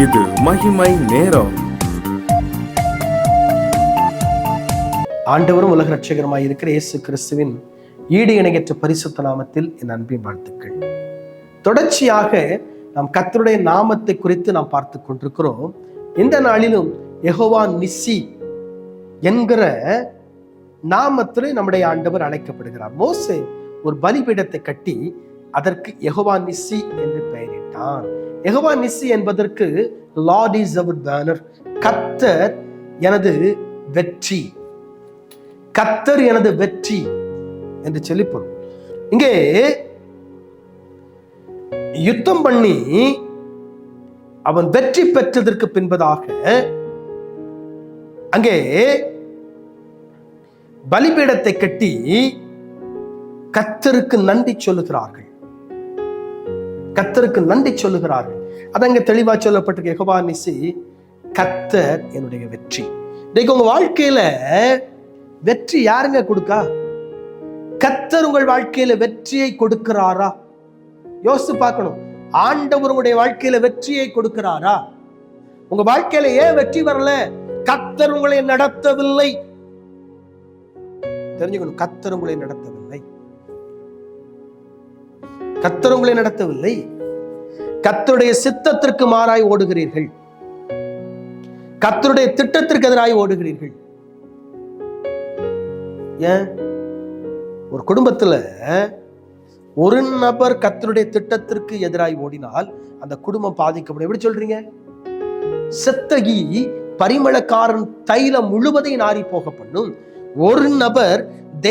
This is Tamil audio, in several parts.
இது மகிமை நேரம். ஆண்டவரும் உலக ரட்சகருமாய் இருக்கிற இயேசு கிறிஸ்துவின் ஈடு இணையற்ற பரிசுத்த நாமத்தில் என் அன்பின் வாழ்த்துக்கள். தொடர்ச்சியாக நாம் கர்த்தருடைய நாமத்தை குறித்து நாம் பார்த்து கொண்டிருக்கிறோம். இந்த நாளிலும் யெகோவா நிசி என்கிற நாமத்தில் நம்முடைய ஆண்டவர் அழைக்கப்படுகிறார். மோசே ஒரு பலிபீடத்தை கட்டி அதற்கு யெகோவா நிசி என்று பெயரிட்டார். யெகோவா நிசி என்பதற்கு லார்ட் இஸ் அவர் பேனர், கர்த்தர் எனது வெற்றி, கர்த்தர் எனது வெற்றி என்று சொல்லி பொருள். இங்கே யுத்தம் பண்ணி அவன் வெற்றி பெற்றதற்கு பின்பதாக அங்கே பலிபீடத்தை கட்டி கர்த்தருக்கு நன்றி சொல்லுகிறார்கள். கர்த்தருக்கு நன்றி சொல்லுகிறார்கள். அதங்க தெளிவா சொல்லப்பட்டிருக்கு. யெகோவா நிசி, கர்த்தர் என்னுடைய வெற்றி. இன்னைக்கு உங்க வாழ்க்கையில வெற்றி யாருங்க கொடுக்கா? கர்த்தர் உங்கள் வாழ்க்கையில வெற்றியை கொடுக்கிறாரா? யோசித்து பார்க்கணும். ஆண்டவர் உங்களுடைய வாழ்க்கையில வெற்றியை கொடுக்கிறாரா? உங்க வாழ்க்கையில ஏன் வெற்றி வரல? கர்த்தர் உங்களை நடத்தவில்லை. தெரிஞ்சுக்கணும், கர்த்தர் உங்களை நடத்தவில்லை. கர்த்தர் உங்களை நடத்தவில்லை. கர்த்தருடைய சித்தத்திற்கு மாறாய் ஓடுகிறீர்கள். கர்த்தருடைய திட்டத்திற்கு எதிராய் ஓடுகிறீர்கள். ஏன்? ஒரு குடும்பத்துல ஒரு நபர் கர்த்தருடைய திட்டத்திற்கு எதிராய் ஓடினால் அந்த குடும்பம் பாதிக்கப்படும். எப்படி சொல்றீங்க? செத்தகி பரிமளக்காரன் தைலம் முழுவதையும் நாரி போக பண்ணும். ஒரு நபர்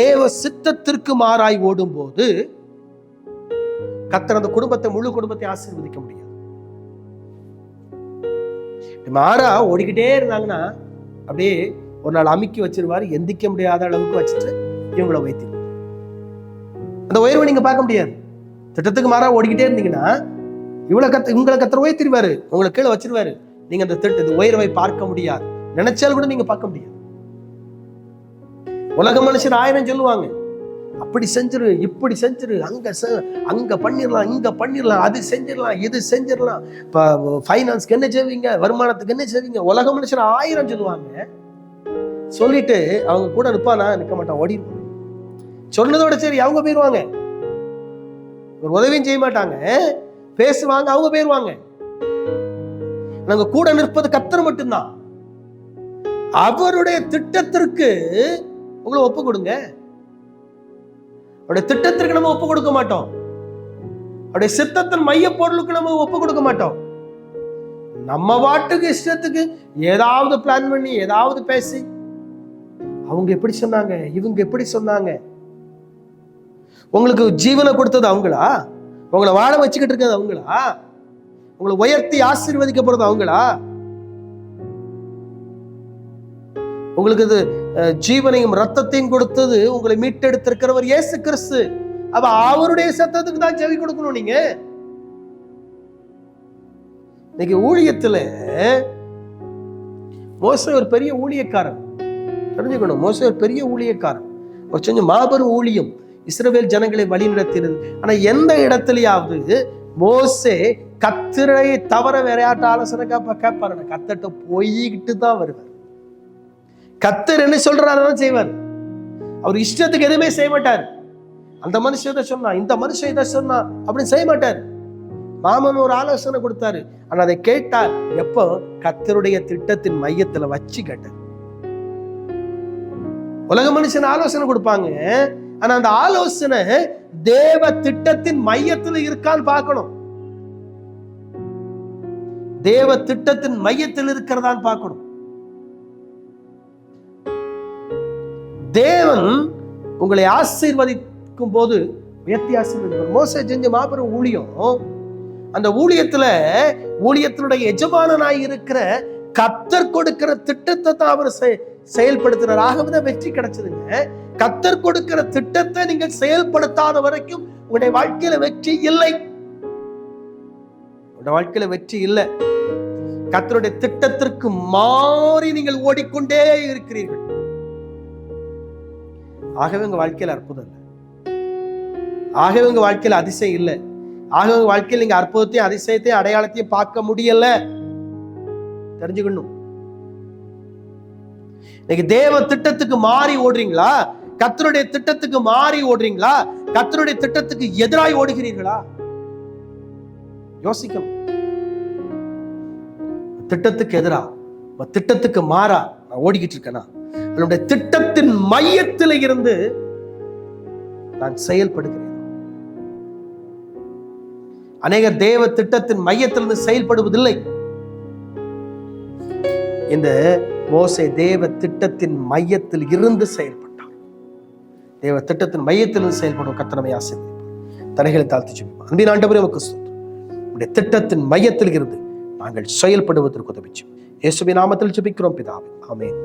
தேவ சித்தத்திற்கு மாறாய் ஓடும் போது கர்த்தர் அந்த குடும்பத்தை, முழு குடும்பத்தை ஆசீர்வதிக்க முடியாது. மாறா ஓடிக்கிட்டே இருந்தாங்கன்னா அப்படியே ஒரு நாள் அமுக்கி வச்சிருவாரு. எந்திக்க முடியாத அளவுக்கு வச்சுட்டு இவங்களை வைத்து அந்த உயர்வை நீங்க பார்க்க முடியாது. திட்டத்துக்கு மாறா ஓடிக்கிட்டே இருந்தீங்கன்னா உங்களை கர்த்தர் உயர்த்திருவாரு, உங்களை கீழே வச்சிருவாரு. நீங்க அந்த திட்டத்து உயர்வை பார்க்க முடியாது. நினைச்சாலும் கூட நீங்க பார்க்க முடியாது. உலக மனுஷர் 1000 சொல்லுவாங்க. அப்படி செஞ்சிரு, இப்படி செஞ்சிரு, அங்க பண்ணிடலாம், இங்க பண்ணிடலாம், அது செஞ்சிடலாம், இது செஞ்சிடலாம். இப்ப ஃபைனான்ஸ்க்கு என்ன செய்வீங்க, வருமானத்துக்கு என்ன செய்வீங்க? உலக மனுஷன் 1000 சொல்லுவாங்க. சொல்லிட்டு அவங்க கூட இருப்பானா? நிற்க மாட்டான், ஓடிடுவாங்க. சொன்னதோட சரி அவங்க போயிருவாங்க. ஒரு உதவியும் செய்ய மாட்டாங்க, பேசுவாங்க, அவங்க போயிருவாங்க. நாங்க கூட நிற்பது கர்த்தர் மட்டும்தான். அவருடைய திட்டத்திற்கு உங்களை ஒப்பு கொடுங்க. அவருடைய திட்டத்திற்கு நம்ம ஒப்பு கொடுக்க மாட்டோம். அவருடைய சித்தத்தின் மைய பொருளுக்கு நம்ம ஒப்பு கொடுக்க மாட்டோம். நம்ம வாட்டுக்கு இஷ்டத்துக்கு ஏதாவது பிளான் பண்ணி ஏதாவது பேசி, அவங்க எப்படி சொன்னாங்க, இவங்க எப்படி சொன்னாங்க. உங்களுக்கு ஜீவனை கொடுத்தது அவங்களா? உங்களை வாழ வச்சுக்கிட்டு இருக்கிறது அவங்களா? உங்களை உயர்த்தி ஆசீர்வதிக்க போறது அவங்களா? உங்களுக்கு இது ஜீவனையும் ரத்தத்தையும் கொடுத்தது, உங்களை மீட்டெடுத்திருக்கிறவர் இயேசு கிறிஸ்து. அப்ப அவருடைய சத்தத்துக்கு தான் செவி கொடுக்கணும். நீங்க இன்னைக்கு ஊழியத்துல மோசே ஒரு பெரிய ஊழியக்காரன். தெரிஞ்சுக்கணும், மோசே ஒரு பெரிய ஊழியக்காரன். ஒரு செஞ்ச மாபெரும் ஊழியம் இஸ்ரவேல் ஜனங்களை வழி நடத்தினது. ஆனா எந்த இடத்துலயாவது மோசே கர்த்தரை தவிர வேற யார்ட்ட ஆலோசனை கேட்பாரு? கர்த்தர்ட்ட போய்கிட்டு தான் வருவார். கர்த்தர் என்ன சொல்றாருன்னு செய்வார். அவர் இஷ்டத்துக்கு எதுவுமே செய்ய மாட்டார். அந்த மனுஷன் இதை சொன்னா, இந்த மனுஷன் இதை சொன்னா அப்படின்னு செய்ய மாட்டார். மாமன் ஒரு ஆலோசனை கொடுத்தாரு, ஆனா அதை கேட்டார். எப்போ? கர்த்தருடைய திட்டத்தின் மையத்துல வச்சு கேட்டார். உலக மனுஷன் ஆலோசனை கொடுப்பாங்க, ஆனா அந்த ஆலோசனை தேவ திட்டத்தின் மையத்துல இருக்கான்னு பார்க்கணும். தேவ திட்டத்தின் மையத்தில் இருக்கிறதான்னு பார்க்கணும். தேவன் உங்களை ஆசீர்வதிக்கும் போது உயர்த்தி ஆசீர்வதிப்பார். மோசே செஞ்ச மாபெரும் ஊழியம். அந்த ஊழியத்தினுடைய எஜமானனாய் இருக்கிற கர்த்தர் கொடுக்கிற திட்டத்தை தான் அவர் செயல்படுத்துறார். ஆகவேதான் வெற்றி கிடைச்சதுங்க. கர்த்தர் கொடுக்கிற திட்டத்தை நீங்கள் செயல்படுத்தாத வரைக்கும் உங்களுடைய வாழ்க்கையில வெற்றி இல்லை. உங்களுடைய வாழ்க்கையில வெற்றி இல்லை. கர்த்தருடைய திட்டத்திற்கு மாறி நீங்கள் ஓடிக்கொண்டே இருக்கிறீர்கள். ஆகவே உங்க வாழ்க்கையில அற்புதம் இல்லை. ஆகவே உங்க வாழ்க்கையில அதிசயம் இல்லை. ஆக வாழ்க்கையில் நீங்க அற்புதத்தையும் அதிசயத்தையும் அடையாளத்தையும் பார்க்க முடியல. தெரிஞ்சுக்கணும். இன்னைக்கு தேவ திட்டத்துக்கு மாறி ஓடுறீங்களா? கர்த்தருடைய திட்டத்துக்கு மாறி ஓடுறீங்களா? கர்த்தருடைய திட்டத்துக்கு எதிராய் ஓடுகிறீர்களா? யோசிக்கணும். திட்டத்துக்கு எதிரா, திட்டத்துக்கு மாறா நான் ஓடிக்கிட்டு இருக்கேனா? என்னுடைய திட்டத்தின் மையத்தில் இருந்து நான் செயல்படுகிறேன். அநேகர் தேவ திட்டத்தின் மையத்திலிருந்து செயல்படுவதில்லை. இந்த மோசே தேவ திட்டத்தின் மையத்தில் இருந்து செயல்பட்டார். தேவ திட்டத்தின் மையத்திலிருந்து செயல்படும் கர்த்தர் நம்மை ஆசீர்வதிப்பார். தலைகளை தாழ்த்தி ஜெபிப்போம். அன்பின் ஆண்டவரே, உமக்கு ஸ்தோத்திரம். உம்முடைய திட்டத்தின் மையத்தில் இருந்து நாங்கள் செயல்படுவதற்கு உதவி செய்யும். இயேசுவின் நாமத்தில் ஜெபிக்கிறோம் பிதாவே, ஆமென்.